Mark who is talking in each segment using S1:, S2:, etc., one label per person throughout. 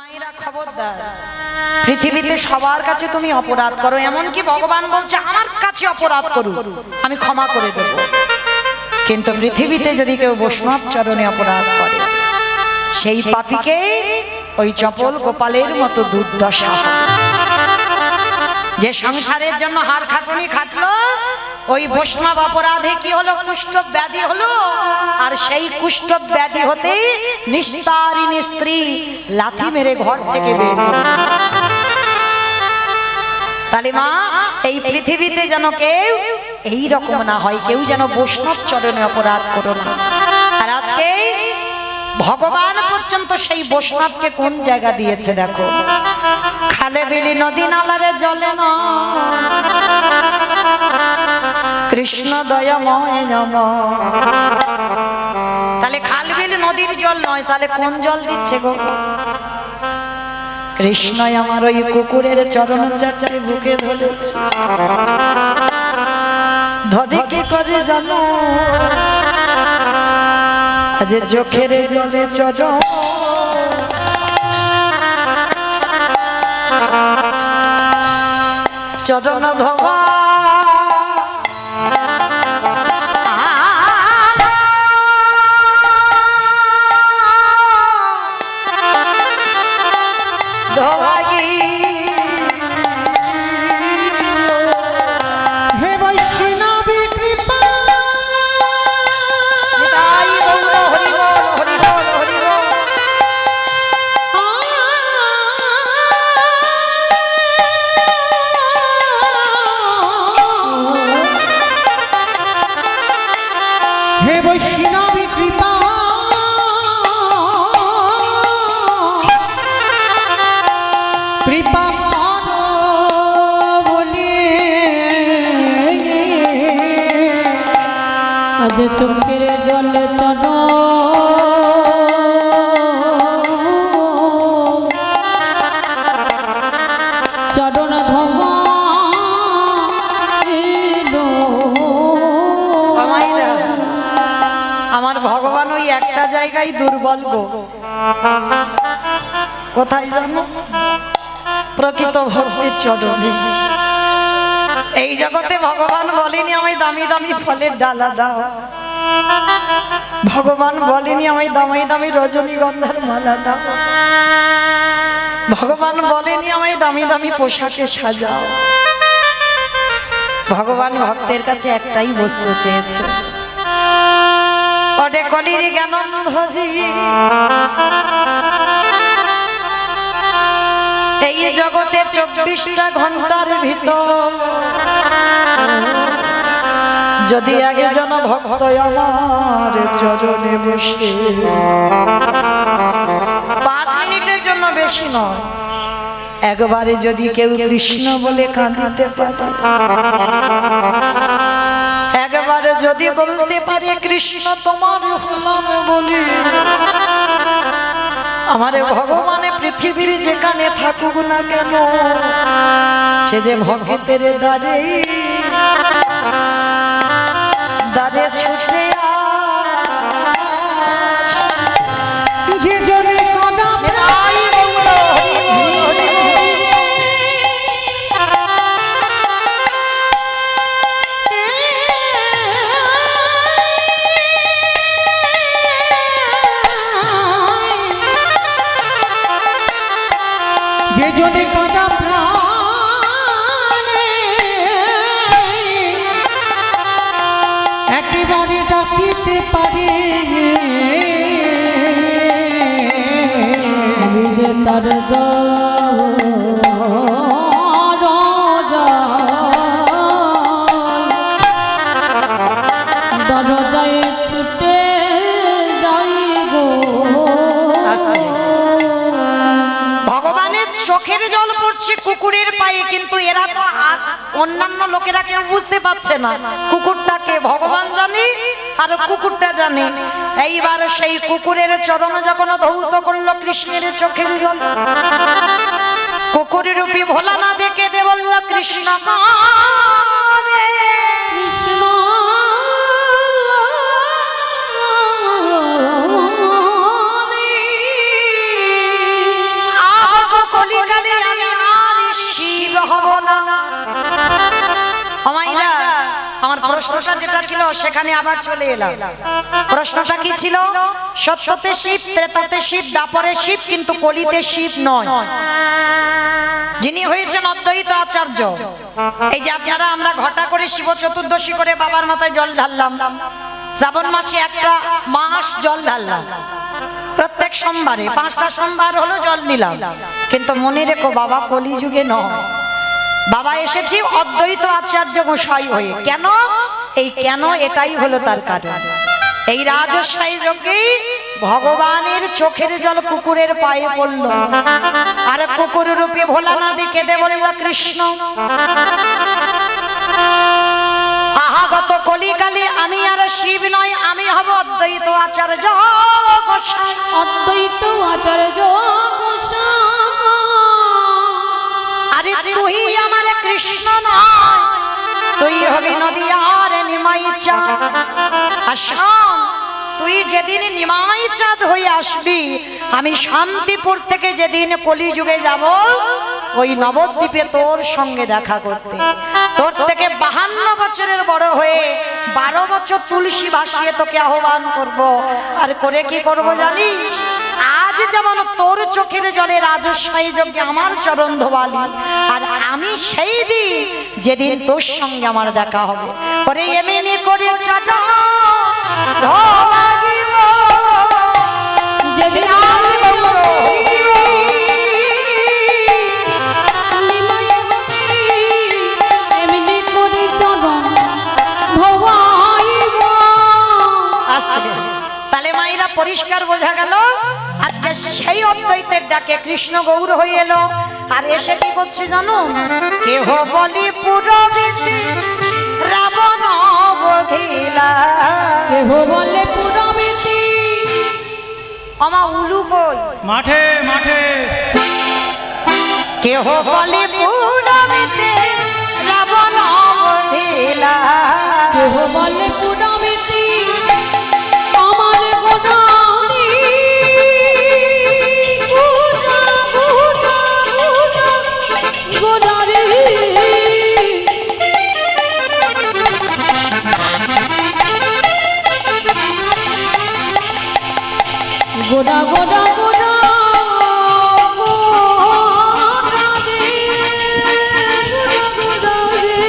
S1: মায়েরা খবরদার, পৃথিবীতে সবার কাছে তুমি অপরাধ করো, এমনকি ভগবান বলছে আমার কাছে অপরাধ করো আমি ক্ষমা করে দেব। কিন্তু পৃথিবীতে যদি কেউ বৈষ্ণব চরণে অপরাধ করে সেই পাপীকে ওই চপল গোপালের মতো দুর্দশা হবে। যে সংসারের জন্য হাড় খাটুনি খাটলো, ওই বৈষ্ণব অপরাধে কি হলো? কুষ্ঠ ব্যাধি হলো। আর সেই কুষ্ঠ ব্যাধি হতে নিস্তারিণী স্ত্রী লাথি মেরে ঘর থেকে বের করল। তাহলে মা, এই পৃথিবীতে যেন কেউ এই রকম না হয়, কেউ যেন বৈষ্ণব চরণে অপরাধ করো না। আর আজকে ভগবান পর্যন্ত সেই বৈষ্ণবকে কোন জায়গা দিয়েছে দেখো, খালে বিলি নদী নালারে জলে না, কৃষ্ণ দয়াময় নম। তাহলে খাল বিল নদীর জল নয়, তাহলে কোন জল দিচ্ছে গো? কৃষ্ণ আমার ওই কুকুরের চরণ চাচাই বুকে ধরেছে। ধরে কি করে জানো? আজ চোখের জলে চরণ চরণ ধোয়া
S2: চোখের জলে চড় চরণ ধব।
S1: আমার ভগবান ওই একটা জায়গায় দুর্বল গো। কোথায় জানো? প্রকৃত ভক্তির চরণে। এই জগতে ভগবান বলেনি আমায় দামি দামি ফলের ডালা দাও, ভগবান বলেনি আমায় দামি দামি রজনীগন্ধার মালা দাও, ভগবান বলেনি আমায় দামি দামি পোশাকে সাজাও। ভগবান ভক্তের কাছে একটাই বস্তু চেয়েছে, ওরে কলির জ্ঞানন্ধজি এই জগতে 24টা ঘন্টার ভিতর যদি আগে যেন ভক্ত আমার চরণে বসে 5 মিনিটের জন্য, বেশি নয়, একবারে যদি কেউ কৃষ্ণ বলে কাঁদিতে পারে, একবারে যদি বলতে পারে কৃষ্ণ তোমার হলাম বলি, আমারে ভগবানে পৃথিবীর যেখানে থাকুক না কেন সে যে ভক্তের দ্বারে দ্বারে ছুটে যে জনে কদম
S2: যে জনে কদম প্রাণে একেবারে ডাকিতে পারে যে তার দরজায় ছুটে যাই গো।
S1: ভগবানের চোখের জল পড়ছে কুকুরের পায়ে, কিন্তু এরা তো আর অন্যান্য লোকেরা কেউ বুঝতে পারছে না কুকুরটাকে ভগবান জানে আর কুকুরটা জানে। এইবার সেই কুকুরের চরণ যখন ধৌত করলো কৃষ্ণের চোখের জল, কুকুরের রূপী ভোলা না দেখে দে বলল কৃষ্ণ কাঁদে,
S2: কৃষ্ণ
S1: আ প্রশ্নটা যেটা ছিল সেখানে আবার চলে এলাম। প্রশ্নটা কি ছিল? সত্যতে শিব, ত্রেতাতে শিব, দাপরে শিব, কিন্তু কলিতে শিব নয়। যিনি হয়েছেন অদ্বৈত আচার্য। এই যে আপনারা আমরা ঘটা করে শিব চতুর্দশী করে বাবার মাথায় জল ঢাললাম, শ্রাবণ মাসে একটা মাস জল ঢাললাম, প্রত্যেক সোমবারে 5টা সোমবার হলো জল দিলাম। কিন্তু মনে রেখো বাবা কলিযুগে নয়, বাবা এসেছি অদ্বৈত আচার্য গোসাই হয়ে। কেন? এই কেন এটাই হলো তার কারণ। এই রাজস্বাই যজ্ঞে ভগবানের চোখের জল কুকুরের পায়ে পড়ল, আর কুকুর রূপে ভোলানাথ কেঁদে বলল কৃষ্ণ আহাগত কলিকালে আমি আর শিব নয়, আমি হব অদ্বৈত আচার্য গোসাই।
S2: অদ্বৈত আচার্য গোসাই।
S1: আরে তুই আমার কৃষ্ণ নয়, তুই হবি নদিয়ার নিমাই চাঁদ। আসাম, তুই যেদিন নিমাই চাঁদ হয়ে আসবি, আমি শান্তিপুর থেকে যেদিন কলিযুগে যাব, ওই নবদ্বীপে তোর সঙ্গে দেখা করতে। তোর থেকে 52 বছরের বড় হয়ে 12 বছর তুলসী ভাসিয়ে তোকে আহ্বান করব। আর করে কি করব জানিস? আজ যেমন তোর চোখের জলে রাজস্বাই যজ্ঞে আমার চরণ ধোয়ালি, আর আমি সেই দিন যেদিন তোর সঙ্গে আমার দেখা হবে, ওরে এমনি করে চাচা ধোয়ালিব
S2: যেদিন এমনি করে চরণ ধোয়াইব।
S1: তাহলে মায়েরা পরিষ্কার বোঝা গেল আজকে সেই অদ্বৈতের ডাকে কৃষ্ণ গৌর হয়ে এলো। আর এসে কি করছে জানো? কেহ বলি পুরবিতে রাবণ বধিলা,
S2: কেহ বলে পুরবিতে।
S1: আমা উলু কই?
S3: মাঠে মাঠে।
S1: কেহ বলি পুরবিতে রাবণ বধিলা,
S2: কেহ বলে পুরবিতে আমার গোনানি। গুনা গুনা গুনা গোনারি। গোনা গোনা গোনা গোনারি। গোনা গোনারি।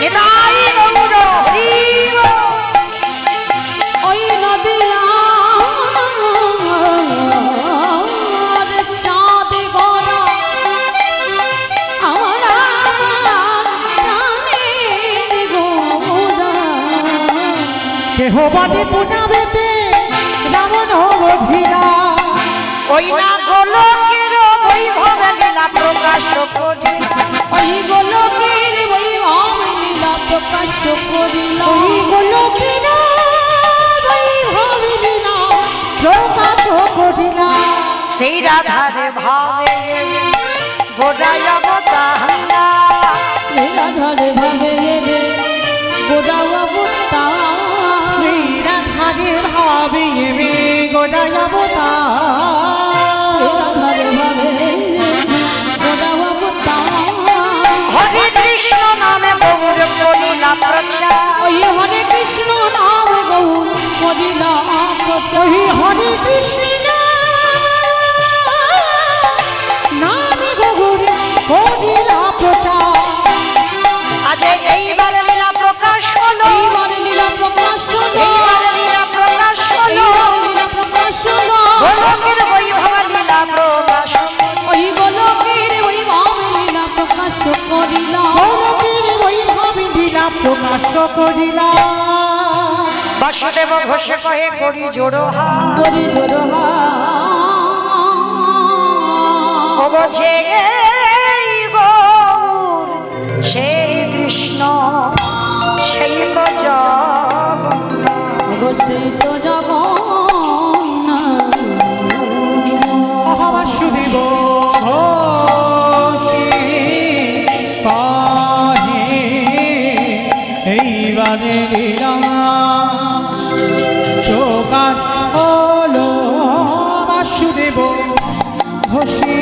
S1: এটাই গৌর হরিব।
S2: ওই নদিয়ার চাঁদ গড়া আমার প্রাণের গোরা।
S3: কেহ বাদে পুনাবেতে রাবণ বধিরা।
S1: ওই না গোলকের বৈভব লীলা প্রকাশ করিলা,
S2: ওই গোলকের বৈভব লীলা প্রকাশ করিল।
S3: ওই গোলকের বৈভব লীলা প্রকাশ করিলা।
S1: সেই রাধারে ভাবে গোড়ায় অবতারা,
S2: রাধারে ভাবে রে গোড়া অবতার।
S3: রাধারে ভাবে মে গোড়ায় অবতার।
S2: রাধারে ভাবে গোড়া অবতার।
S1: হরে কৃষ্ণ নামে গৌর করিলা প্রচার,
S2: ওই হরে কৃষ্ণ নাম গৌর করিলা প্রচার।
S3: ওই হরে কৃষ্ণ নাম গৌর করিলা প্রচার।
S1: আজ এইবার লীলা প্রকাশ হলো,
S2: এইবার লীলা প্রকাশ হলো।
S1: এইবার লীলা প্রকাশ হলো,
S2: এইবার লীলা প্রকাশ হলো।
S1: গোলকের বৈভব লীলা প্রকাশ হলো।
S2: ওই গোলকের ওই ভাব লীলা প্রকাশ করিলা।
S3: গোলকের বৈভব লীলা প্রকাশ করিলা।
S1: বাসুদেব ঘোষ কহে করি জোড়হা,
S2: করি জোড়হা।
S1: ওগোছে এই গৌর সেই কৃষ্ণ, সেই তো জগন্নাথ।
S2: সেই তো জগন্নাথ।
S3: বাসুদেব ঘোষে কহে এইবারে লীলা প্রকাশ হলো। বাসুদেব ঘোষে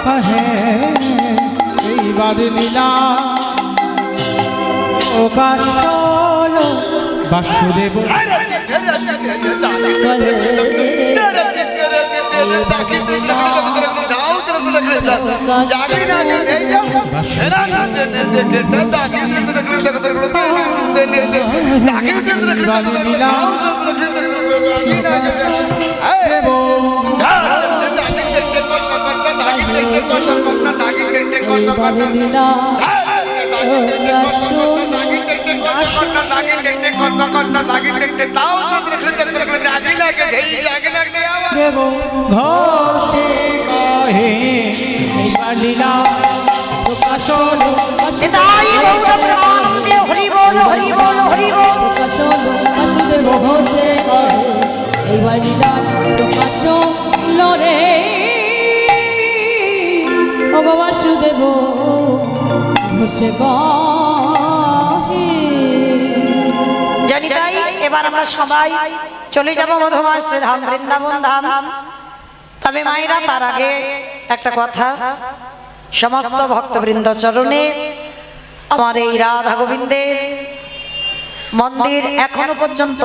S3: কহে এইবারে লীলা প্রকাশ হলো বাসুদেব দেব ঘোষে কহে এইবার লীলা প্রকাশ হলো
S1: নিতাই গৌর প্রেমানন্দে হরি বল হরি বল হরি বল।
S2: বাসুদেব ঘোষে কহে এইবার লীলা প্রকাশ লরে ও গো বাসুদেব ঘোষে কহে।
S1: জানি তাই এবার আমরা সবাই চলে যাব মধুময় শ্রীধাম বৃন্দাবন ধাম। তবে মায়েরা তার আগে একটা কথা, সমস্ত ভক্তবৃন্দ চরণে আমার এই রাধা গোবিন্দের মন্দির এখনো পর্যন্ত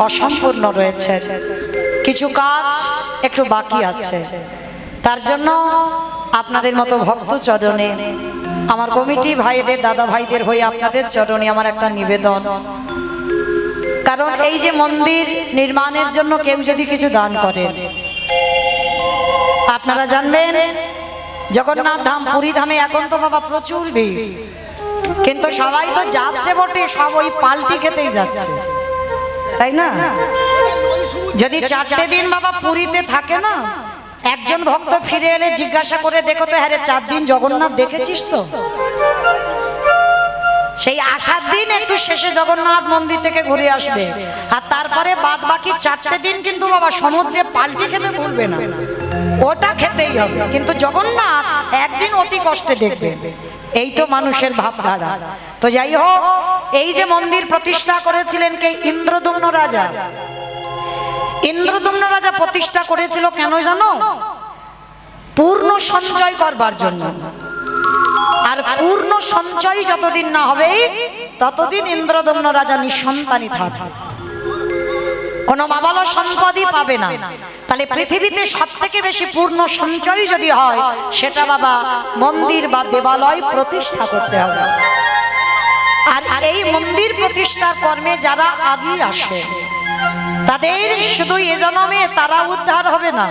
S1: অসম্পূর্ণ রয়েছে, কিছু কাজ একটু বাকি আছে। তার জন্য আপনাদের মতো ভক্ত চরণে, আমার কমিটি ভাইদের দাদা ভাইদের হয়ে আপনাদের চরণে আমার একটা নিবেদন, কারণ এই যে মন্দির নির্মাণের জন্য কেউ যদি কিছু দান করে, আপনারা জানবেন জগন্নাথ ধাম পুরী ধামে এখন তো বাবা প্রচুর ভিড়, কিন্তু সবাই তো যাচ্ছে বটে, সব ওই পাল্টি খেতেই যাচ্ছে, তাই না? যদি 4টে দিন বাবা পুরীতে থাকে না, একজন ভক্ত ফিরে এলে জিজ্ঞাসা করে দেখো তো, হ্যাঁ রে 4 দিন জগন্নাথ দেখেছিস তো? সেই আসার দিন একটু শেষে জগন্নাথ মন্দির থেকে ঘুরে আসবে, আর তারপরে বাদ বাকি 4টে দিন কিন্তু বাবা সমুদ্রে পাল্টি খেতে ভুলবে না, ওটা খেতেই হবে। কিন্তু জগন্নাথ একদিন অতি কষ্টে দেখবে, এই তো মানুষের ভাবধারা। তো যাই হোক, এই যে মন্দির প্রতিষ্ঠা করেছিলেন কে? ইন্দ্রদম্ন রাজা। ইন্দ্রদম্ন রাজা প্রতিষ্ঠা করেছিল কেন জানো? পূর্ণ সঞ্চয় করবার জন্য। আর পূর্ণ সঞ্চয় যতদিন না হবে ততদিন ইন্দ্রদম্ন রাজা নিঃসন্তানই থাকবে, কোনো বাবাল সম্পদই পাবে না। তাহলে পৃথিবীতে সব থেকে বেশি পূর্ণ সঞ্চয় যদি হয়, সেটা বাবা মন্দির বা দেবালয় প্রতিষ্ঠা করতে হবে। আর এই মন্দির প্রতিষ্ঠার কর্মে যারা আগে আসে, তাদের শুধু এ জন্মে তারা উদ্ধার হবে না,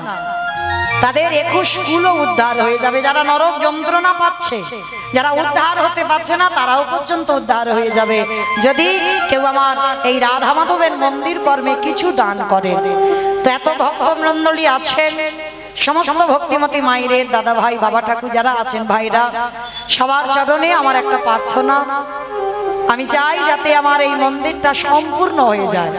S1: তাদের 21 কুলও উদ্ধার হয়ে যাবে। যারা নরক যন্ত্রণা পাচ্ছে, যারা উদ্ধার হতে পারছে না, তারাও পর্যন্ত উদ্ধার হয়ে যাবে যদি কেউ আমার এই রাধা মাধবের মন্দির কর্মে কিছু দান করে। তো এত ভক্তমণ্ডলী আছেন, সমস্ত ভক্তিমতী মায়ের দাদা ভাই বাবা ঠাকুর যারা আছেন, ভাইরা সবার চরণে আমার একটা প্রার্থনা, আমি চাই যাতে আমার এই মন্দিরটা সম্পূর্ণ হয়ে যায়,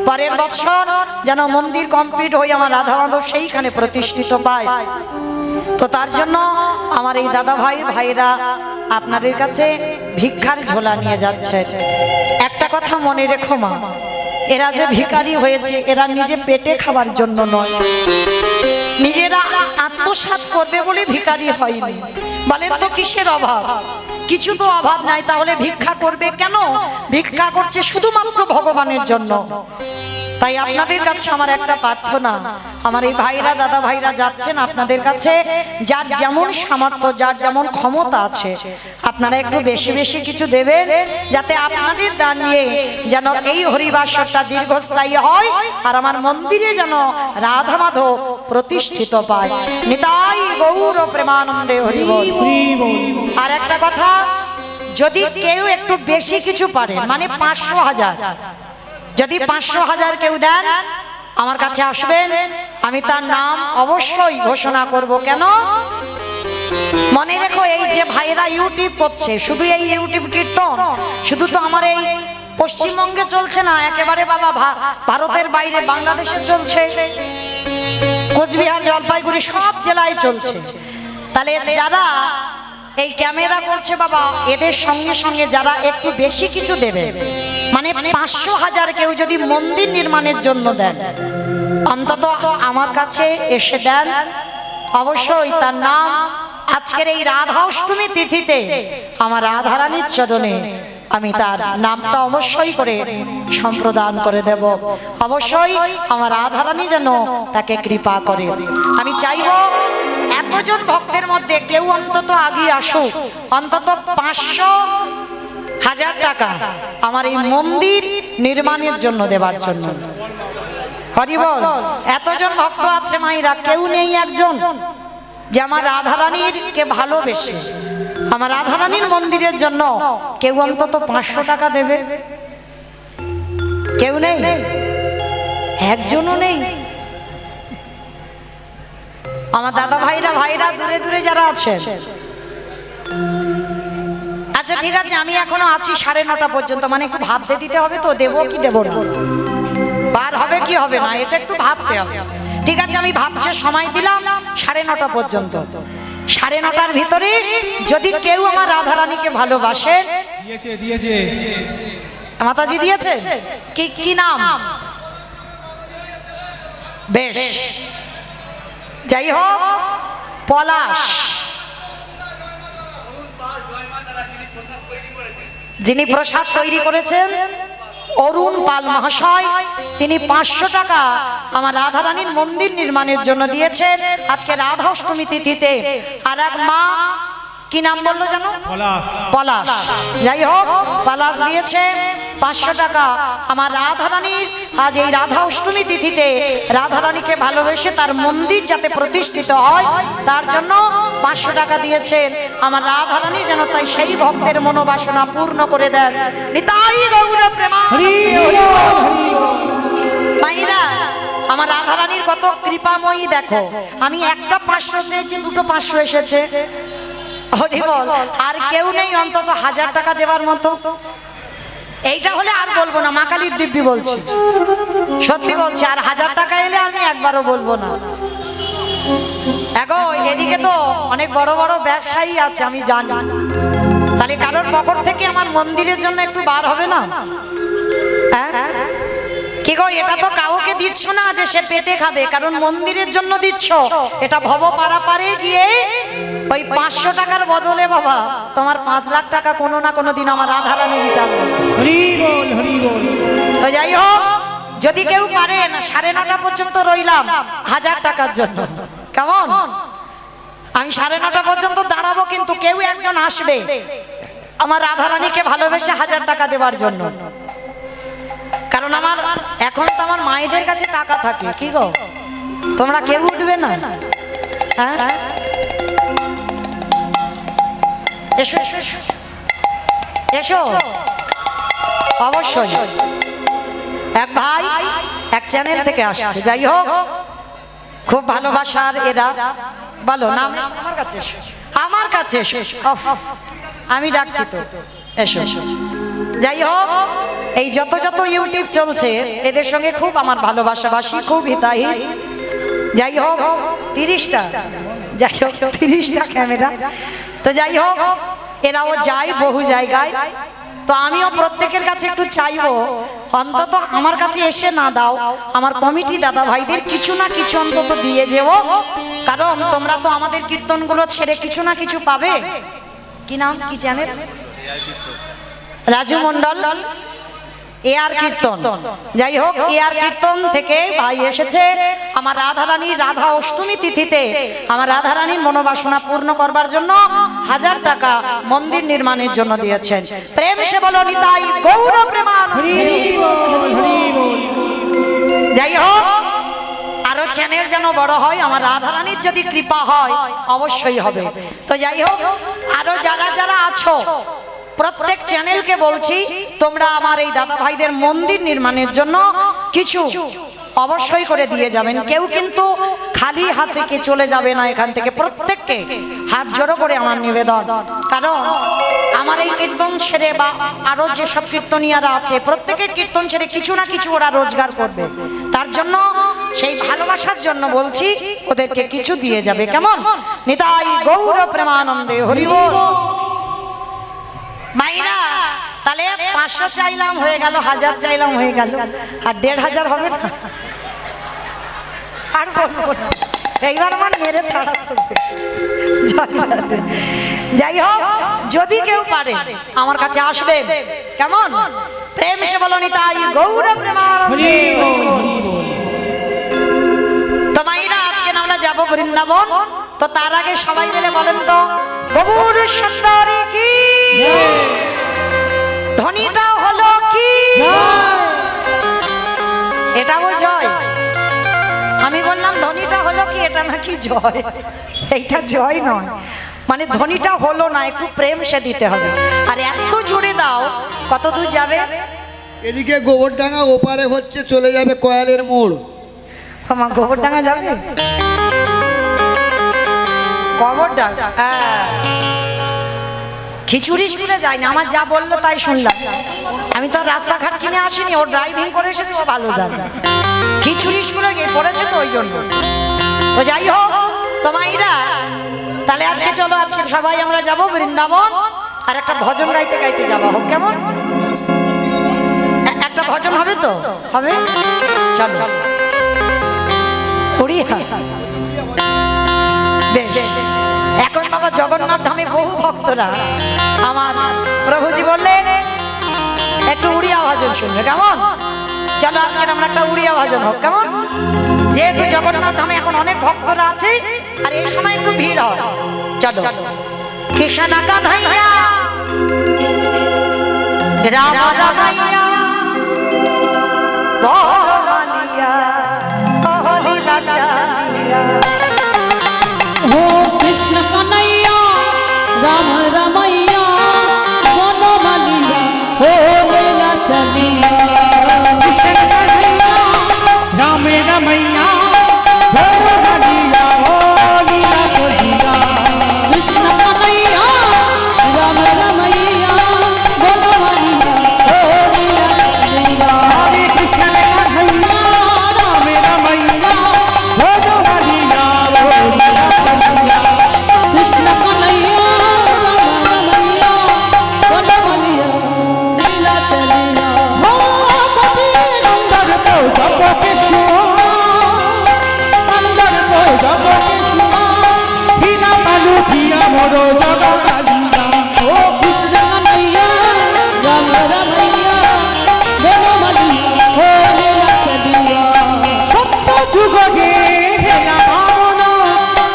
S1: পরের বছর যেন মন্দির কমপ্লিট হয়ে আমার রাধা মাধব সেইখানে প্রতিষ্ঠিত পায়। তো তার জন্য আমার এই দাদা ভাই ভাইরা আপনাদের কাছে ভিক্ষার ঝোলা নিয়ে যাচ্ছে। একটা কথা মনে রেখো মা, এরা যে ভিখারি হয়েছে, এরা নিজে পেটে খাবার জন্য নয়, নিজেরা আত্মসাৎ করবে বলে ভিখারি হয়নি। বলেন তো কিসের অভাব? কিছু তো অভাব নাই, তাহলে ভিক্ষা করবে কেন? ভিক্ষা করছে শুধুমাত্র ভগবানের জন্য। তাই আপনাদের কাছে আমার একটা প্রার্থনা, আমার এই ভাইরা দাদা ভাইরা যাচ্ছেন আপনাদের কাছে, যার যেমন সামর্থ্য, যার যেমন ক্ষমতা আছে, আপনারা একটু বেশি বেশি কিছু দেবেন, যাতে আপনাদের দান নিয়ে যেন এই হরিবাসরটা দীর্ঘস্থায়ী হয়, আর আমার মন্দিরে যেন রাধা মাধব প্রতিষ্ঠিত পায়। নিতাই গৌর প্রেমানন্দে হরি বল। আর একটা কথা, যদি কেউ একটু বেশি কিছু পারে, মানে 500,000, যদি 500,000 কেউ দেন, আমার কাছে আসবেন, আমি তার নাম অবশ্যই ঘোষণা করব। কেন? মনে রেখো, এই যে ভাইরা ইউটিউব করছে, শুধু এই ইউটিউব কীর্তন শুধু তো আমার এই পশ্চিমবঙ্গে চলছে না, একেবারে বাবা ভারতের বাইরে বাংলাদেশে চলছে, কোচবিহার জলপাইগুড়ি সব জেলায় চলছে। তাহলে যারা এই ক্যামেরা করছে বাবা, এদের সঙ্গে সঙ্গে যারা একটু বেশি কিছু দেবে, মানে 500,000 কেউ যদি মন্দির নির্মাণের জন্য দেন, অন্তত আমার কাছে এসে দেন, অবশ্যই তার নাম আজকের এই রাধা অষ্টমী তিথিতে আমার রাধারানীর চরণে আমি তার নামটা অবশ্যই করে সম্প্রদান করে দেব। অবশ্যই আমার রাধারানী যেন তাকে কৃপা করে। আমি চাইব এতজন ভক্তের মধ্যে কেউ অন্তত আগে আসুক, অন্তত 500,000 টাকা আমার এই মন্দির নির্মাণের জন্য দেবার জন্য। হরি বল। এতজন ভক্ত আছে মায়েরা, কেউ নেই একজন যে আমার রাধারানীর কে ভালোবেসে আমার রাধারানীর মন্দিরের জন্য কেউ অন্তত 500 টাকা দেবে? কেউ নেই, একজনও নেই। আমার দাদা ভাইরা দূরে দূরে যারা আছেন, আচ্ছা ঠিক আছে, আমি এখনো আছি 9:30 পর্যন্ত, মানে একটু ভাবতে দিতে হবে তো দেবো কি দেবো না, বার হবে কি হবে না, এটা একটু ভাবতে হবে। ঠিক আছে, আমি ভাবছি, সময় দিলাম 9:30 পর্যন্ত। 9:30-র ভিতরে যদি কেউ আমার রাধারানীকে ভালোবাসে,
S3: দিয়েছে
S1: মাতাজি দিয়েছে, কি নাম? বেশ, যাই হোক, পলাশ, যিনি প্রসাদ তৈরি করেছেন অরুণ পাল মহাশয়, তিনি 500 টাকা আমার রাধারানীর মন্দির নির্মাণের জন্য দিয়েছেন আজকে রাধা অষ্টমী তিথিতে। আর এক মা, কি নাম বললো জানো? পলাশ। যাই হোক, পলাশ দিয়েছে 500 টাকা আমার রাধারানীর আজ এই রাধা অষ্টমী তিথিতে রাধারানীকে ভালোবেসে তার মন্দির যাতে প্রতিষ্ঠিত হয় তার জন্য 500 টাকা দিয়েছেন আমার রাধারানী, যেন তাই সেই ভক্তের মনোবাসনা পূর্ণ করে দেন। নিতাই গৌর প্রেমানন্দে। মাইরা, আমার রাধারানীর কত কৃপাময়ী দেখো, আমি একটা 500 চেয়েছি, দুটো 500 এসেছে। হরি বল। আর কেউ নেই অন্তত 1000 টাকা দেওয়ার মতো? এইটা হলে আর বলবো না, মা কালীর দিব্যি বলছি, সত্যি বলছি, আর 1000 টাকা এলে আমি একবারও বলবো না। এগো, এদিকে তো অনেক বড় বড় ব্যবসায়ী আছে, আমি জানি, তাহলে কারোর পকেট থেকে আমার মন্দিরের জন্য একটু বার হবে না? হ্যাঁ কি গো, এটা তো কাউকে দিচ্ছ না যে সে পেটে খাবে, কারণ মন্দিরের জন্য দিচ্ছ। এটা ভব পারে গিয়ে ওই 500 টাকার বদলে বাবা তোমার 5 লাখ টাকা কোনো না কোনো দিন আমার রাধারানী রিটার্ন দেবে। তো যাই হোক, যদি কেউ পারেন 9:30 পর্যন্ত রইলাম 1000 টাকার জন্য, কেমন? আমি 9:30 পর্যন্ত দাঁড়াবো, কিন্তু কেউ একজন আসবে আমার রাধারানীকে ভালোবেসে 1000 টাকা দেওয়ার জন্য। কারণ আমার এখন তো আমার মায়েদের কাছে টাকা থাকে। কি গো, তোমরা কেউ উঠবে না? হ্যাঁ, এসো এসো এসো এসো, অবশ্যই। এক ভাই এক চ্যানেল থেকে আসছে, যাই হোক, খুব ভালোবাসার এরা। বলো নাম। আমার কাছে এসো, আমার কাছে এসো, আমি ডাকছি তো, এসো। যাই হোক, এই যত ইউটিউব চলছে এদের সঙ্গে খুব আমার ভালোবাসাবাসী, খুব হিতাহিত। যাই হোক, 30টা, যাই হোক 30টা ক্যামেরা। তো যাই হোক, এরাও যায় বহু জায়গায়, তো আমিও প্রত্যেকের কাছে একটু চাইবো, অন্তত আমার কাছে এসে না দাও, আমার কমিটি দাদা ভাইদের কিছু না কিছু অন্তত দিয়ে যেও, কারণ তোমরা তো আমাদের কীর্তনগুলো ছেড়ে কিছু না কিছু পাবে। কি নাম, কি চ্যানেল? রাজু মন্ডল এআর কীর্তন। যাই হোক, এআর কীর্তন থেকে ভাই এসেছে আমার রাধারানীর রাধা অষ্টমী তিথিতে আমার রাধারানীর মনোবাসনা পূর্ণ করবার জন্য 1000 টাকা মন্দির নির্মাণের জন্য দিয়েছেন। প্রেম সে বলো নিতাই গৌর প্রেমানন্দে। যাই হোক, আরো চ্যানেল যেন বড় হয়, আমার রাধারানীর যদি কৃপা হয় অবশ্যই হবে। তো যাই হোক, আরো যারা আছো প্রত্যেক চ্যানেলকে বলছি, তোমরা আমার এই দাদা ভাইদের মন্দির নির্মাণের জন্য কিছু অবশ্যই করে দিয়ে যাবেন। কেউ কিন্তু খালি হাতে কে চলে যাবে না এখান থেকে, প্রত্যেককে হাত জোড়ো করে আমার নিবেদন। কারণ আমার এই কীর্তন ছেড়ে বা আরো যেসব কীর্তনিয়ারা আছে প্রত্যেকের কীর্তন ছেড়ে কিছু না কিছু ওরা রোজগার করবে, তার জন্য সেই ভালোবাসার জন্য বলছি ওদেরকে কিছু দিয়ে যাবে, কেমন? নিতাই গৌর প্রেমানন্দে। হরি বল। মাইরা, তাহলে 500 চাইলাম হয়ে গেল, 1000 চাইলাম হয়ে গেল, আর 1500 হবে না? আর বলবো না, এইবার আমার মেরে তাড়া করবে। যাই হোক, যদি কেউ পারে আমার কাছে আসবে, কেমন? প্রেম সে বলো নিতাই গৌর প্রেমানন্দে। তো মাইরা আজকে আমরা যাব বৃন্দাবন, তো তার আগে সবাই মিলে বলেন তো গৌর সুন্দরী কি, ধ্বনিটা হলো কি? এটাও জয়। আমি বললাম ধ্বনিটা হলো কি, এটা নাকি জয়। এইটা জয় নয়, মানে ধ্বনিটা হলো না, একটু প্রেম সে দিতে হবে। আর এত জুড়ে দাও, কত দূর যাবে?
S4: এদিকে গোবরডাঙ্গা, ওপারে হচ্ছে চলে যাবে কয়ালের মোড়।
S1: আমার গোবরডাঙ্গা যাবে, গোবরডাঙ্গা, হ্যাঁ। খিচুড়ি স্কুলে যাই না, আমার যা বললো তাই শুনলাম। আমি তো রাস্তাঘাট চিনে আসিনি, ও ড্রাইভিং করে এসেছে, ও ভালো জানে। খিচুড়ি স্কুলে গিয়ে পড়েছে তো ওই জন্য। তো যাই হোক, তোমাইরা তাহলে আজকে চলো, আজকে সবাই আমরা যাব বৃন্দাবন, আর একটা ভজন গাইতে গাইতে যাওয়া হোক, কেমন? একটা ভজন হবে তো, হবে? চলো উড়িয়া। বেশ, এখন বাবা জগন্নাথ ধামে বহু ভক্তরা, আমার প্রভুজি বললেন একটু উড়িয়া ভজন শুনবে, কেমন? চলো আজকে আমরা একটা উড়িয়া ভজন হোক, কেমন? যেহেতু জগন্নাথ ধামে এখন অনেক ভক্তরা আছে, আর এই সময় একটু ভিড় হয়। চলো কৃষ্ণ কানাইয়া রাম রামাইয়া বড়মালিয়া কহলিলা চালিয়া।
S2: हो कृष्ण कन्हैया राम रमैया बनमालिया हो लीला चलिया।
S3: राम रमैया भोरमलिया हो लीला चलिया।
S2: कृष्ण कन्हैया राम रमैया बनमालिया हो लीला चलिया।
S3: हरे कृष्ण कन्हैया राम रमैया भोरमलिया हो लीला चलिया।
S2: कृष्ण कन्हैया राम रमैया बनमालिया लीला चलिया।
S3: हो पति अंदर को जप कृष्ण, अंदर को जप कृष्ण, हीरा बालू किया मोरो जगदालिया।
S2: ओ कृष्ण कन्हैया राम रमैया बनमालिया हो लीला चलिया।
S3: সত্য যুগে হেলা বামন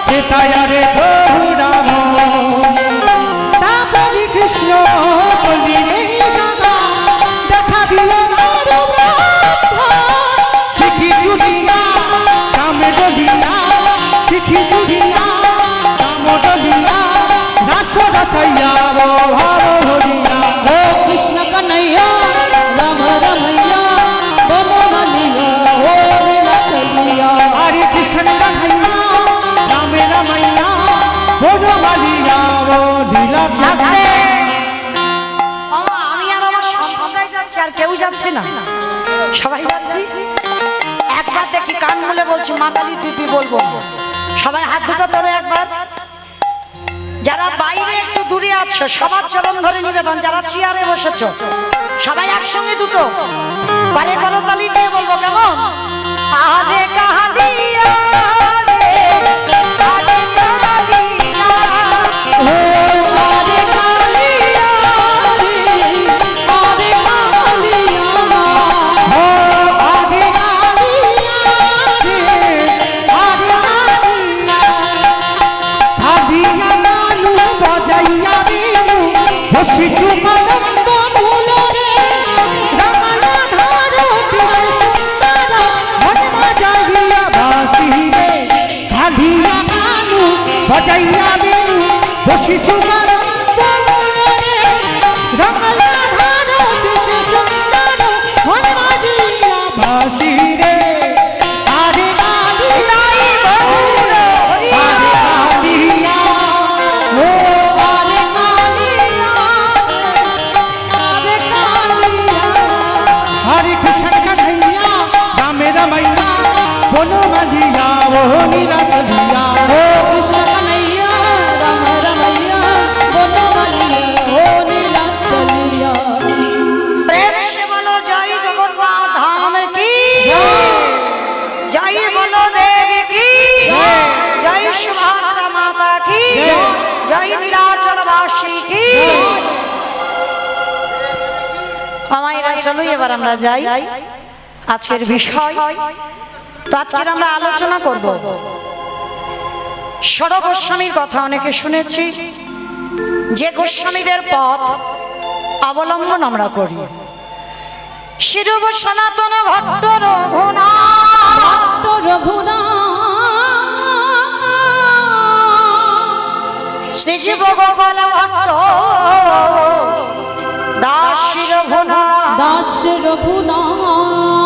S3: হেতায়ারে প্রভু রাম, তাপরি কৃষ্ণ বলিলে দাদা দেখা দিলে শিখি চুড়িয়া কামে ডলিয়া, শিখি চুড়িয়া কাম ডলিয়া, রাস রাসাইয়া ভার হরিয়া।
S2: ओ कृष्ण कन्हैया राम रमैया बनमालिया हो लीला चलिया।
S3: हरे कृष्ण कन्हैया राम रमैया भोरमालिया हो लीला
S1: নাচতে।
S3: चलिया।
S1: বাবা, আমি আর আমার সম্প্রদায় যাচ্ছি, আর কেউ যাচ্ছে না, সবাই যাচ্ছি। একবার দেখি, কান মুলে বলছি, মাতালি দিবি বলবো না। সবাই হাত দুটো ধরে একবার। যারা বাইরে একটু দূরে আছো সবার চরণ ধরে নিবেদন, যারা চেয়ারে বসেছো সবাই একসঙ্গে দুটো পারে করতালি দিয়ে বলবো, কেমন? আরে কাহালিয়া রে, আরে কাহালিয়া।
S2: ओ आरे कालिया रे आरे कालिया।
S3: हो आगे गालिया रे, आगे गालिया, गालिया नानू बजाइया बीनू, बसी चुकलम कमूल रे, रमला धारो तिरे सुंदर, मन बजाइया बासी रे, गालिया नानू बजाइया बीनू, बसी चुकलम कमूल रे, रमला धारो तिरे सुंदर, मन बजाइया बासी रे, आरे गालिया बहुर, आरे गालिया।
S2: ओ आरे कालिया आरे कालिया।
S3: हरे कृष्ण कन्हैया राम रमैया बनमालिया हो लीला चलिया।
S2: ओ कृष्ण कन्हैया राम रमैया बनमालिया हो लीला चलिया।
S1: প্রেম সে বলো জয় জগন্নাথ ধাম কি, জয় বলো দেবী কি, জয় সুভদ্রা মাতা কি, জয় নীলাচল দাসী কি আমায়রা চলো এবার আমরা যাই আজকের বিষয়। তো আজকের আমরা আলোচনা করব ষড় গোস্বামীর কথা অনেকে শুনেছি, যে গোস্বামীদের পথ অবলম্বন আমরা করি। শিরব সনাতন ভট্ট রঘুনাথ শ্রীজীব গোপাল ভট্ট দাস রঘুনাথ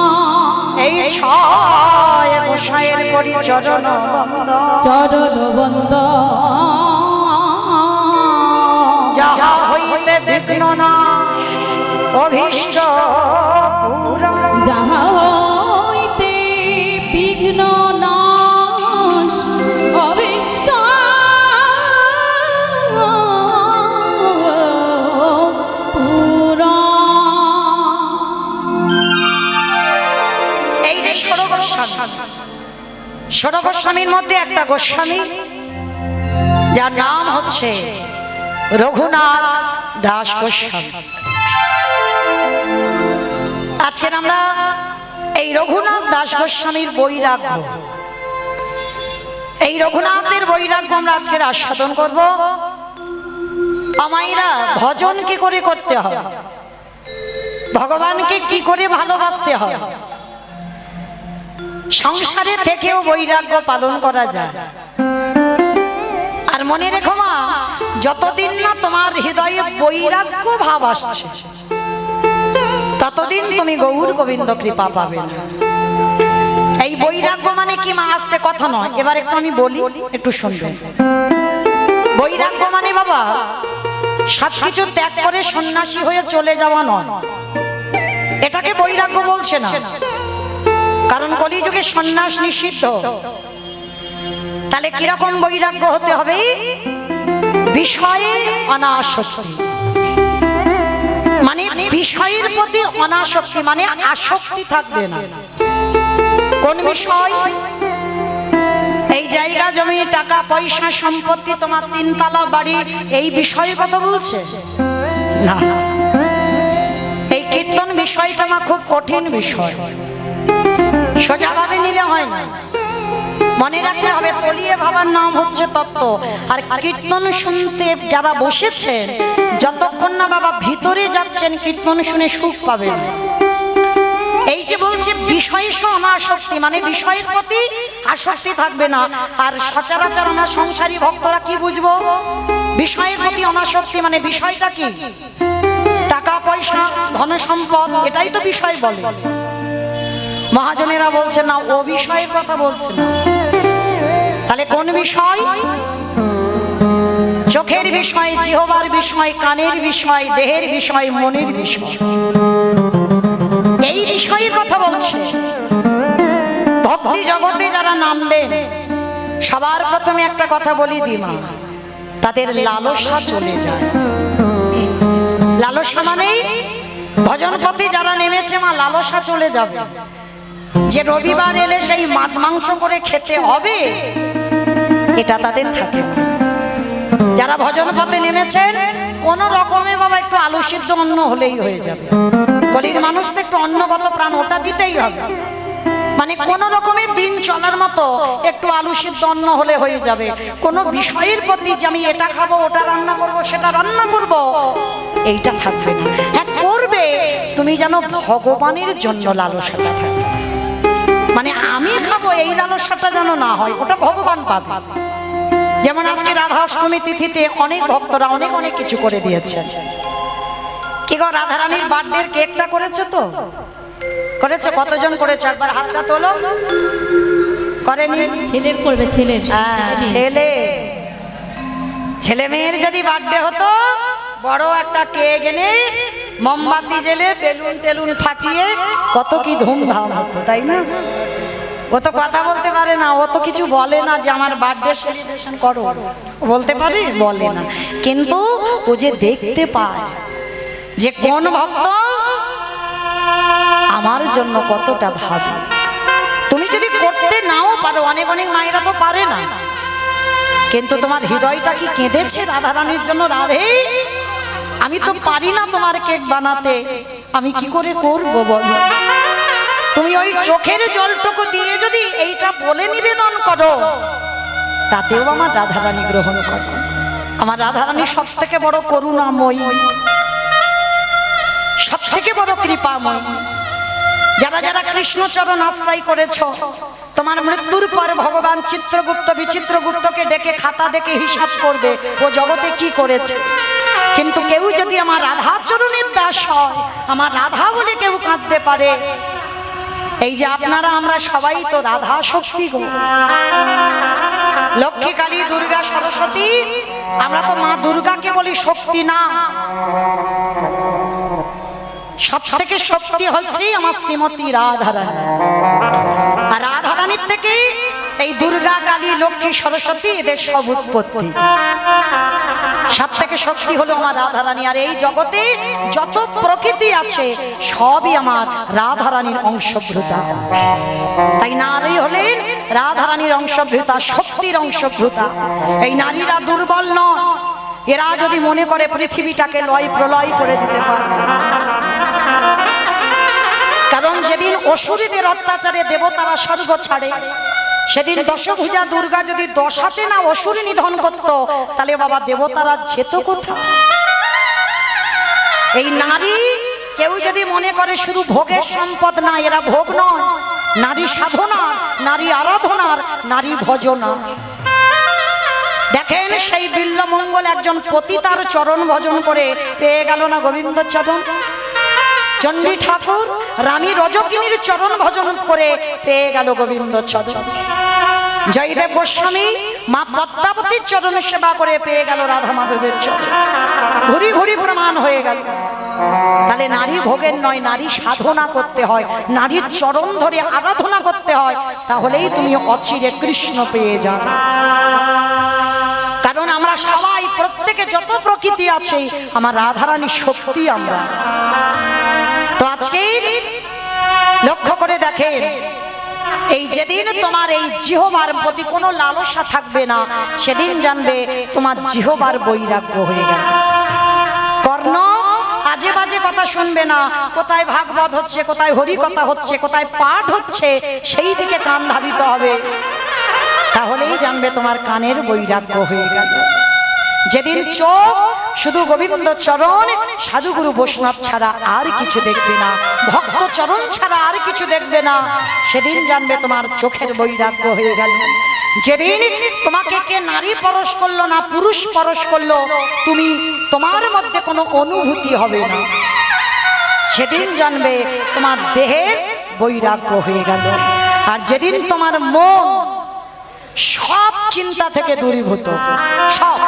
S1: এই ছয় গোসাইয়ের পরিচরণ
S2: চরণ
S1: যাহা হইতে বিঘ্ন নাশ অভীষ্ট পুরা
S2: যাহা হইতে বিঘ্ন নাশ অবিশ্ব পুরা।
S1: এই যে ষড় গোস্বামী, ষড় গোস্বামীর মধ্যে একটা গোস্বামী যার নাম হচ্ছে রঘুনাথ দাস গোস্বামী। আজকে আমরা এই রঘুনাথ দাস গোস্বামীর বৈরাগ্য, এই রঘুনাথের বৈরাগ্য আমরা আজকে আস্বাদন করব। আমায়রা ভজন কি করে করতে হয়, ভগবানকে কি করে ভালোবাসতে হয়, সংসারে থেকেও বৈরাগ্য পালন করা যায়। আর মনে রেখো মা, যতদিন না তোমার হৃদয়ে বৈরাগ্য ভাব আসছে ততদিন তুমি গৌর গোবিন্দ কৃপা পাবে না। এই বৈরাগ্য মানে কি মা, আসতে কথা নয়, এবার একটু আমি বলি, একটু শুনবেন। বৈরাগ্য মানে বাবা সবকিছু ত্যাগ করে সন্ন্যাসী হয়ে চলে যাওয়া নয়, এটাকে বৈরাগ্য বলছে না, কারণ কলিযুগে সন্ন্যাস নিষিদ্ধ। তাহলে কিরকম বৈরাগ্য হতে হবে? বিষয়ে অনাসক্তি, মানে বিষয়ের প্রতি অনাসক্তি, মানে আসক্তি থাকবে না। কোন বিষয়? এই জায়গা জমি টাকা পয়সা সম্পত্তি, তোমার তিনতলা বাড়ি, এই বিষয়ের কথা বলছে না। এই কীর্তন বিষয়টা না খুব কঠিন বিষয়, সোজাভাবে নিলে হয় না, মনে রাখতে হবে তলিয়ে ভাবার নাম হচ্ছে তত্ত্ব। আর কীর্তন শুনতে যারা বসেছেন, যতক্ষণ না বাবা ভিতরে যাচ্ছেন কীর্তন শুনে সুখ পাবেন। এই যে বলছে বিষয় অনাসক্তি, মানে বিষয়ের প্রতি আসক্তি থাকবে না। আর সচরাচর আমরা সংসারী ভক্তরা কি বুঝবো? বিষয়ের প্রতি অনাসক্তি মানে বিষয়টা কি? টাকা পয়সা ধন সম্পদ, এটাই তো বিষয় বলে। মহাজনেরা বলছে না, ও বিষয়ের কথা বলছে না। তাহলে কোন বিষয়? চোখের বিষয়, জিহ্বার বিষয়, কানের বিষয়, দেহের বিষয়, মনের বিষয়, এই বিষয়ের কথা বলছে। ভক্তি জগতে যারা নামবে, সবার প্রথমে একটা কথা বলি দিমা, তাদের লালসা চলে যায়। লালসা মানে ভজন পথে যারা নেমেছে মা, লালসা চলে যাবে। যে রবিবার এলে সেই মাছ মাংস করে খেতে হবে, এটা তাদের থাকে না। যারা ভজন পথে নেমেছেন, কোন রকমে বাবা একটু আলু সিদ্ধ অন্ন হলেই হয়ে যাবে। গরিব মানুষ তো একটু অন্নগত প্রাণ, ওটা দিতেই হবে। মানে কোন রকমের দিন চলার মতো একটু আলু সিদ্ধ অন্ন হলে হয়ে যাবে। কোন বিষয়ের প্রতি যে আমি এটা খাবো, ওটা রান্না করব, সেটা রান্না করব, এইটা থাকবে না। হ্যাঁ করবে, তুমি যেন ভগবানের জন্য লালসাটা থাকবে। মানে আমি খাবো এই লালসাটা যেন না হয়, ওটা ভগবান পাবে। যেমন আজকে রাধা অষ্টমী তিথিতে অনেক ভক্তরা অনেক অনেক কিছু করে দিয়েছে। কি গো, রাধারানীর বার্থডের কেকটা করেছে তো? করেছে? কতজন করেছে? একবার হাতটা তোলো। করেনি?
S2: ছেলের করবে, ছেলের।
S1: ছেলে, ছেলে মেয়ের যদি বার্থডে হতো, বড় একটা কেক এনে মোমবাতি জেলে বেলুন টেলুন ফাটিয়ে কত কি ধুমধাম হতো, তাই না? ও তো কথা বলতে পারে না, ও তো কিছু বলে না যে আমার বার্থডে সেলিব্রেশন করো, বলতে পারে? বলে না। কিন্তু ও যে দেখতে পায় যে কোন ভক্ত আমার জন্য কতটা ভাবে। তুমি যদি করতে নাও পারো, অনেক অনেক মায়েরা তো পারে না, কিন্তু তোমার হৃদয়টা কি কেঁদেছে রাধারানীর জন্য? রাধে, আমি তো পারি না তোমার কেক বানাতে, আমি কি করে করব বলো? তুমি ওই চোখের জলটুকু দিয়ে যদি এইটা বলে নিবেদন করো, তাতেও আমার রাধারানী গ্রহণ করে। আমার রাধারানী সব থেকে বড় করুণাময়ী, সব থেকে বড় কৃপাময়ী। যারা যারা কৃষ্ণচরণ আশ্রয় করেছ, তোমার মৃত্যুর পর ভগবান চিত্রগুপ্ত বিচিত্রগুপ্তকে ডেকে খাতা দেখে হিসাব করবে ও জগতে কি করেছে। কিন্তু কেউ যদি আমার রাধাচরণের দাস হয়, আমার রাধা বলে কেউ কাঁদতে পারে, এই যে আপনারা আমরা সবাই তো রাধা শক্তি গো, লক্ষ্মী, কালী, দুর্গা, সরস্বতী, আমরা তো মা দুর্গাকে বলি শক্তি না। সব থেকে শক্তি হচ্ছে আমার শ্রীমতী রাধারানী। আর রাধারানীর থেকে এই দুর্গা, কালী, লক্ষ্মী, সরস্বতী এদের সব উৎপত্তি। সব থেকে শক্তি হলো আমার রাধারানী। আর এই জগতে যত প্রকৃতি আছে সবই আমার রাধারানীর অংশভূতা। তাই নারী হলেন রাধারানীর অংশভূতা, শক্তির অংশভূতা। এই নারীরা দুর্বল নয়, এরা যদি মনে করে পৃথিবীটাকে লয় প্রলয় করে দিতে পারবে। কারণ যেদিন অসুরীদের অত্যাচারে দেবতারা স্বর্গ ছাড়ে, সেদিন দশভুজা দুর্গা যদি 10 হাতে না অসুর নিধন করত, তাহলে বাবা দেবতারা যেত কোথায়? এই নারী কেউ যদি মনে করে শুধু ভোগের সম্পদ না, এরা ভোগ নয়, নারী সাধনার, নারী আরাধনার, নারী ভজনার। দেখেন সেই বিল্লমঙ্গল একজন পতিতার চরণ ভজন করে পেয়ে গেল না গোবিন্দ চরণ। চণ্ডী ঠাকুর রানী রজকিনীর চরণ ভজন করে পেয়ে গেল গোবিন্দ চরণ। জয়দেব গোস্বামী মা পদ্মাবতীর চরণ সেবা করে পেয়ে গেল রাধা মাধবের চরণ। ভুরি ভুরি প্রমাণ হয়ে গেল। তাহলে নারী ভোগের নয়, নারী সাধনা করতে হয়, নারীর চরণ ধরে আরাধনা করতে হয়, তাহলেই তুমি অচিরে কৃষ্ণ পেয়ে যাবে। কারণ আমরা সবাই, প্রত্যেকে যত প্রকৃতি আছে, আমার রাধারানীর শক্তি আমরা। তো আজকে লক্ষ্য করে দেখেন, এই যেদিন তোমার এই জিহ্বার প্রতি কোনো লালসা থাকবে না, সেদিন জানবে তোমার জিহ্বার বৈরাগ্য হয়ে গেল। কর্ণ আজে বাজে কথা শুনবে না, কোথায় ভাগবত হচ্ছে, কোথায় হরি কথা হচ্ছে, কোথায় পাঠ হচ্ছে, সেই দিকে কান ধাবিত হবে। তাহলেই জানবে তোমার কানের বৈরাগ্য হয়ে গেল। যেদিন চোখ শুধু গোবিন্দ চরণ, সাধুগুরু বৈষ্ণব ছাড়া আর কিছু দেখবে না, ভক্ত চরণ ছাড়া আর কিছু দেখবে না, সেদিন জানবে তোমার চোখের বৈরাগ্য হয়ে গেল। যেদিন তোমাকে কে নারী পরশ করলো না, পুরুষ পরশ করলো, তুমি তোমার মধ্যে কোনো অনুভূতি হবে না, সেদিন জানবে তোমার দেহের বৈরাগ্য হয়ে গেল। আর যেদিন তোমার মন সব চিন্তা থেকে দূরীভূত, সব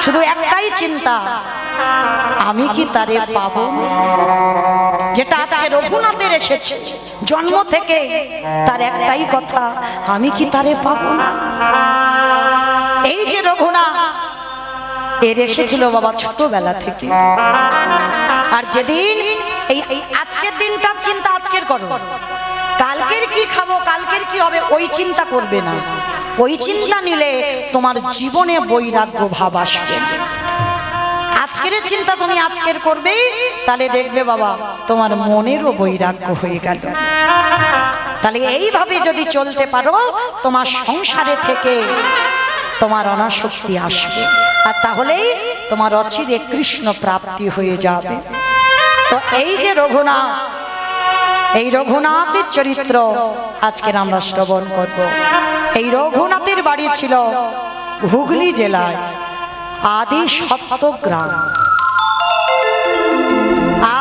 S1: শুধু একটাই চিন্তা, আমি কি তারে পাবো না, যেটা আজকে রঘুনাথের এসেছে জন্ম থেকে, তার একটাই কথা, আমি কি তারে পাবো না। এই যে রঘুনাথ এর এসেছিল বাবা ছোটবেলা থেকে। আর যেদিন এই আজকের দিনটার চিন্তা আজকের করো, কালকের কি খাবো, কালকের কি হবে, ওই চিন্তা করবে না। ওই চিন্তা নিলে তোমার জীবনে বৈরাগ্য ভাব আসবে। আজকের চিন্তা তুমি আজকের করবে, তাহলে দেখবে বাবা তোমার মনেরও বৈরাগ্য হয়ে গেল। তাহলে এইভাবে যদি চলতে পারো, তোমার সংসারে থেকে তোমার অনাসক্তি আসবে, আর তাহলেই তোমার অচিরে কৃষ্ণ প্রাপ্তি হয়ে যাবে। তো এই যে রঘুনাথ, এই রঘুনাথের চরিত্র আজকের আমরা শ্রবণ করব। এই রঘুনাথের বাড়ি ছিল হুগলি জেলায় আদি সত্যগ্রাম।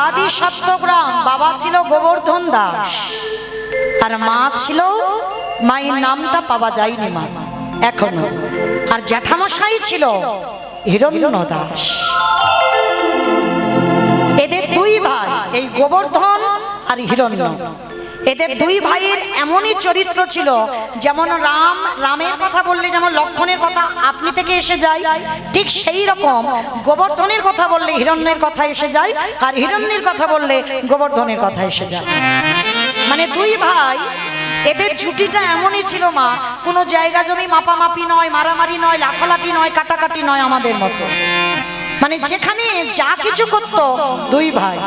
S1: আদি সত্যগ্রাম। বাবা ছিল গোবর্ধন দাস, আর মা ছিল, মায়ের নামটা পাওয়া যায়নি মা এখনো, আর জ্যাঠামশাই ছিল হিরণ্য দাস। এদের দুই ভাই, এই গোবর্ধন আর হিরণ্য, এদের দুই ভাইয়ের এমনই চরিত্র ছিল, যেমন রামের কথা বললে যেমন লক্ষণের কথা আপনি থেকে এসে যায়, ঠিক সেই রকম গোবর্ধনের কথা বললে হিরণ্যের কথা এসে যায়, আর হিরণ্যের কথা বললে গোবর্ধনের কথা এসে যায়। মানে দুই ভাই এদের জুটিটা এমনই ছিল মা, কোনো জায়গা জমি মাপামাপি নয়, মারামারি নয়, লাঠালাঠি নয়, কাটাকাটি নয় আমাদের মতো। মানে যেখানে যা কিছু করত দুই ভাই।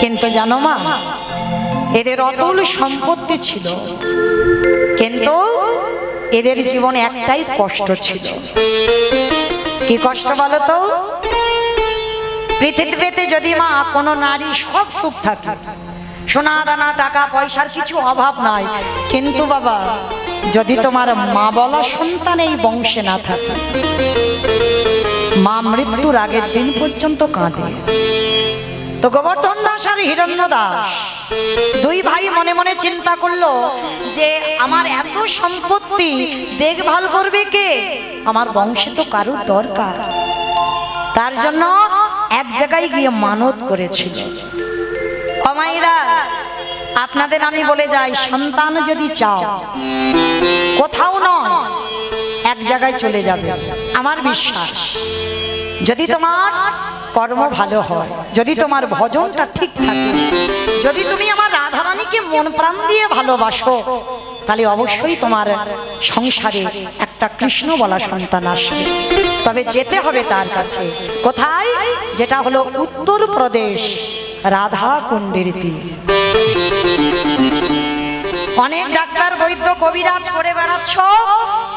S1: কিন্তু জানো মা, এদের অতুল সম্পত্তি ছিল, কিন্তু এদের জীবনে একটাই কষ্ট ছিল। কি কষ্ট বলো তো? পৃথিবীতে যদি মা কোনো নারী সব সুখ থাকে, সোনা দানা টাকা পয়সার কিছু অভাব নাই, কিন্তু বাবা যদি তোমার মা বলা সন্তান এই বংশে না থাকে, মা মৃত্যুর আগের দিন পর্যন্ত কাঁদে। তো গোবর্ধন দাস আর হিরণ্য দাস দুই ভাই মনে মনে চিন্তা করলো যে আমার এত সম্পত্তি দেখভাল করবে কে? আমার বংশে তো কারোর দরকার। তার জন্য এক জায়গায় গিয়ে মানত করেছিল। ও মায়েরা, আপনাদের আমি বলে যাই, সন্তান যদি চাও কোথাও নয় এক জায়গায় চলে যাবে। আমার বিশ্বাস, যদি তোমার কর্ম ভালো হয়, যদি তোমার ভজনটা ঠিক থাকে, যদি তুমি আমার রাধারানীকে মন প্রাণ দিয়ে ভালোবাসো, তাহলে অবশ্যই তোমার সংসারে একটা কৃষ্ণ বলা সন্তান আসবে। তবে যেতে হবে তার কাছে। কোথায়? যেটা হলো উত্তরপ্রদেশ, রাধা কুণ্ডের তীর। অনেক ডাক্তার বৈদ্য কবিরাজ করে বেড়াচ্ছ,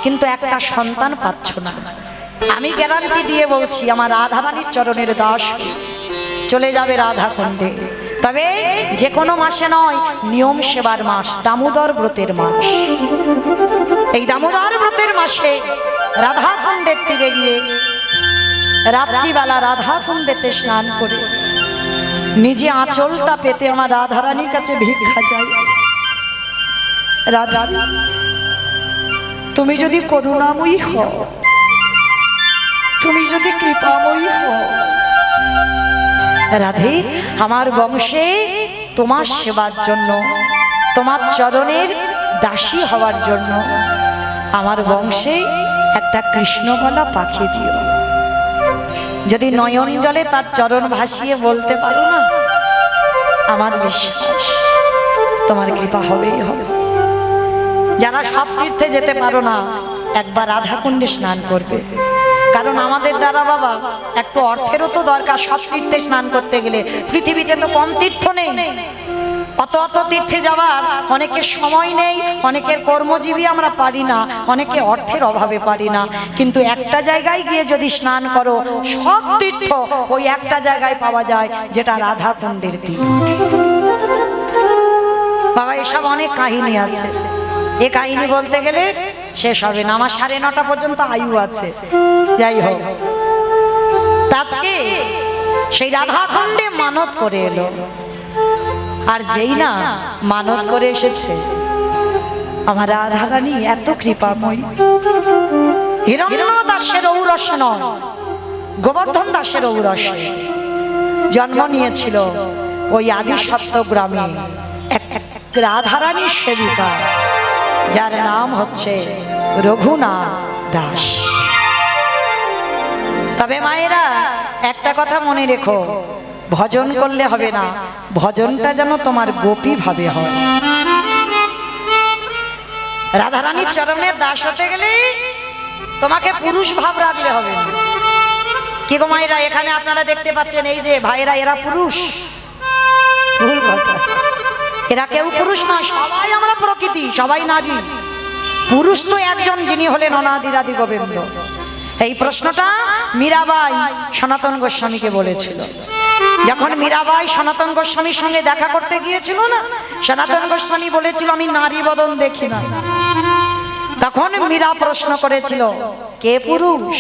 S1: কিন্তু একটা সন্তান পাচ্ছ না। আমি গ্যারান্টি দিয়ে বলছি, আমার রাধারানীর চরণের দাস চলে যাবে রাধা কুণ্ডে। তবে যে কোনো মাসে নয়, নিয়ম সেবার মাস, দামোদর ব্রতের মাস। এই দামোদর ব্রতের মাসে রাধা কুণ্ডের তীরে গিয়ে রাত্রিবেলা রাধা কুণ্ডেতে স্নান করে নিজে আঁচলটা পেতে আমার রাধারানীর কাছে ভিক্ষা চাই। রাধা, তুমি যদি করুণাময়ী হও, তুমি যদি কৃপাময়ী হও, রাধে, আমার বংশে তোমার সেবার জন্য, তোমার চরণের দাসী হওয়ার জন্য আমার বংশে একটা কৃষ্ণবলা পাখি দিও। যদি নয়ন জলে তার চরণ ভাসিয়ে বলতে পারো না, আমার বিশ্বাস তোমার কৃপা হবেই হবে। যারা সব তীর্থে যেতে পারো না, একবার রাধা কুণ্ডে স্নান করবে। কারণ আমাদের দ্বারা বাবা একটু অর্থেরও তো দরকার সব তীর্থে স্নান করতে গেলে। পৃথিবীতে তো কম তীর্থ নেই, অত অত তীর্থে যাওয়ার অনেকের সময় নেই, অনেকের কর্মজীবী আমরা পারি না, অনেকে অর্থের অভাবে পারি না। কিন্তু একটা জায়গায় গিয়ে যদি স্নান করো, সব তীর্থ ওই একটা জায়গায় পাওয়া যায়, যেটা রাধা কুণ্ডের তীর। বাবা এসব অনেক কাহিনী আছে, এ কাহিনী বলতে গেলে শেষ হবে না। আমার 9:30 পর্যন্ত আয়ু আছে। যাই হোক, আজকে সেই রাধা কুণ্ডে মানত করে এলো। আর যেই না মানত করে এসেছে, আমার রাধারানী এত কৃপাময়ী। হিরণ্য দাসের ঔরসে নয়, গোবর্ধন দাসের ঔরসে জন্ম নিয়েছিল ওই আদি সপ্তগ্রামে এক রাধারানীর সেবিকা, যার নাম হচ্ছে রঘুনাথ দাস। তবে মায়েরা একটা কথা মনে রেখো, ভজন করলে হবে না, ভজনটা যেন তোমার গোপী ভাবে হয়। রাধারানীর চরণের দাস হতে গেলে তোমাকে পুরুষ ভাব রাখলে হবে না। কি গো মায়েরা, এখানে আপনারা দেখতে পাচ্ছেন এই যে ভাইরা, এরা পুরুষ? ভুল কথা, এরা কেউ পুরুষ নয়, সবাই আমরা প্রকৃতি, সবাই নারী। পুরুষ তো একজন, যিনি হলেন অনাদিরাদি গোবিন্দ। এই প্রশ্নটা মীরাবাই সনাতন গোস্বামীকে বলেছিল। যখন মীরাবাই সনাতন গোস্বামীর সঙ্গে দেখা করতে গিয়েছিল না, সনাতন গোস্বামী বলেছিল আমি নারী বদন দেখি না। তখন মীরা প্রশ্ন করেছিল, কে পুরুষ?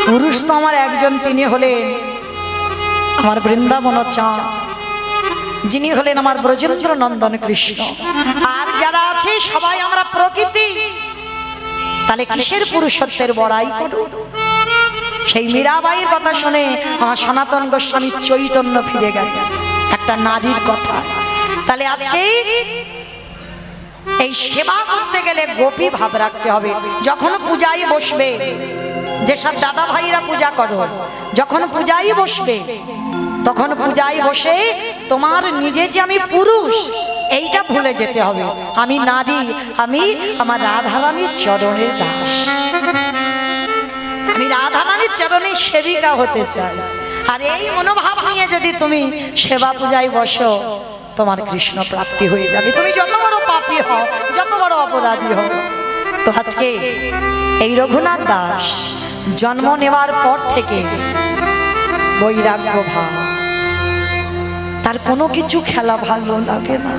S1: পুরুষ তো আমার একজন, তিনি হলেন আমার বৃন্দাবন চাঁদ, যিনি হলেন আমার ব্রজেন্দ্র নন্দন কৃষ্ণ। আর যারা আছে সবাই আমরা প্রকৃতি। তাহলে কিসের পুরুষত্বের বড়াই করো? সেই মীরাবাইয়ের কথা শুনে আমার সনাতন গোস্বামীর চৈতন্য ফিরে গেল একটা নারীর কথা। তাহলে আজকে এই সেবা করতে গেলে গোপী ভাব রাখতে হবে। যখন পূজায় বসবে, যেসব দাদা ভাইরা পূজা করো, যখন পূজায় বসবে তখন পূজায় বসে তোমার নিজে যে আমি পুরুষ এইটা ভুলে যেতে হবে। আমি নারী, আমি আমার রাধারানীর চরণের দাস, আমি রাধারানীর চরণের সেবিকা হতে চাই। আর এই মনোভাব নিয়ে যদি তুমি সেবা পূজায় বসো, তোমার কৃষ্ণ প্রাপ্তি হয়ে যাবে। তুমি যত বড় পাপী হও, যত বড় অপরাধী হও। তো আজকে এই রঘুনাথ দাস জন্ম নেওয়ার পর থেকে বৈরাগ্য ভাব, তার কোনো কিছু খেলা ভালো লাগে না,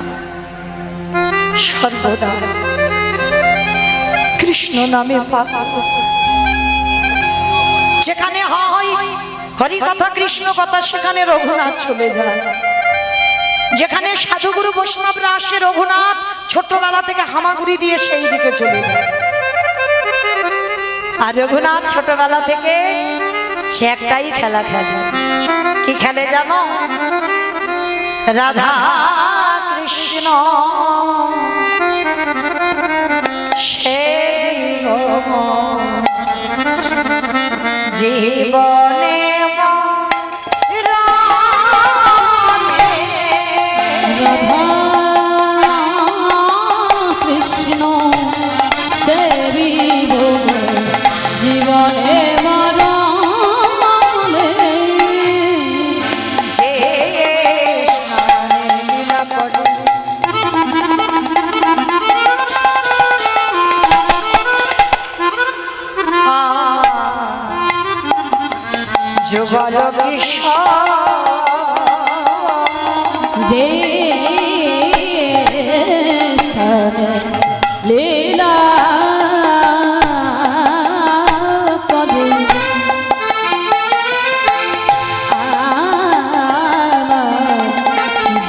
S1: সর্বদা কৃষ্ণ নামে পাগল। যেখানে হয় হরি কথা কৃষ্ণ কথা, সেখানে রঘুনাথ চলে যায়। যেখানে সাধুগুরু বৈষ্ণবরা আসে, রঘুনাথ ছোটবেলা থেকে হামাগুড়ি দিয়ে সেই দিকে চলে যায়। আর রঘুনাথ ছোটবেলা থেকে সে একটাই খেলা খেলে। কি খেলে জানো? রাধা কৃষ্ণ সেবিব জীবনে
S2: কৃষ্ণ সেবিব জীবনে মরণে।
S1: যে স্নানে লীলা করে যুগল
S2: যে লীলা করে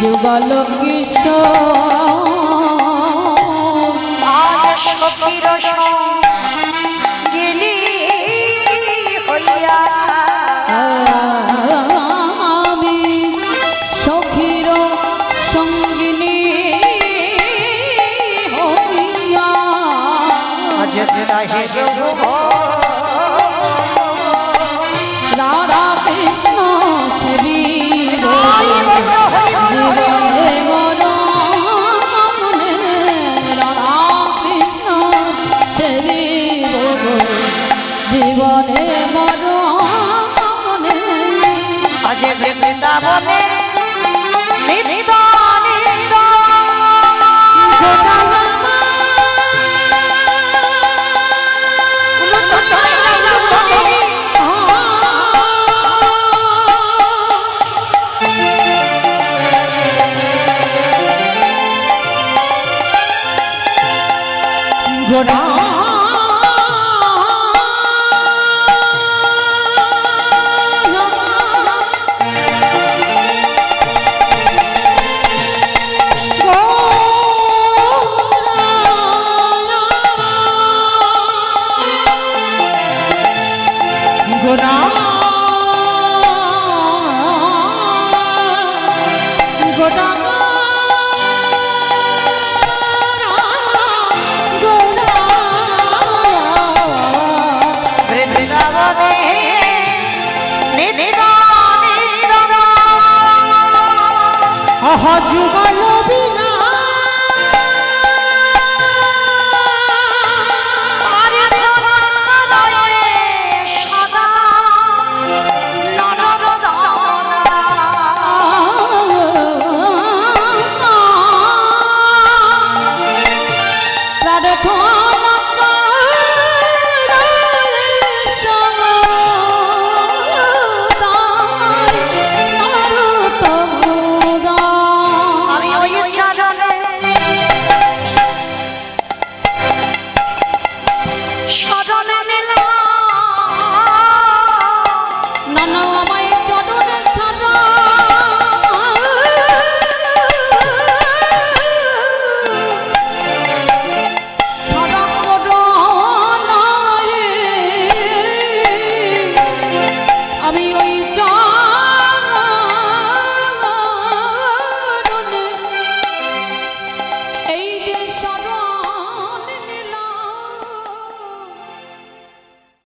S2: যুগল কিশোর
S1: আজ সখীর গেলি হইয়া
S2: আমি সখীর সঙ্গিনী হইয়া
S1: আজ রাহে
S2: রাধা কৃষ্ণ সেবিব জীবনে মরণে। রাধা কৃষ্ণ সেবিব জীবনে মরণে।
S1: আজ বৃন্দাবনে নিত্য নিত্য বৃন্দাবনে নিত্য নিত্য
S3: আহা যুগল বিনা
S1: সদা নরদানা আমি ওই চরণে শরণে নিলাম
S2: নানা আমায় চরণে ছাড়া ছাড়া করো না রে। আমি ওই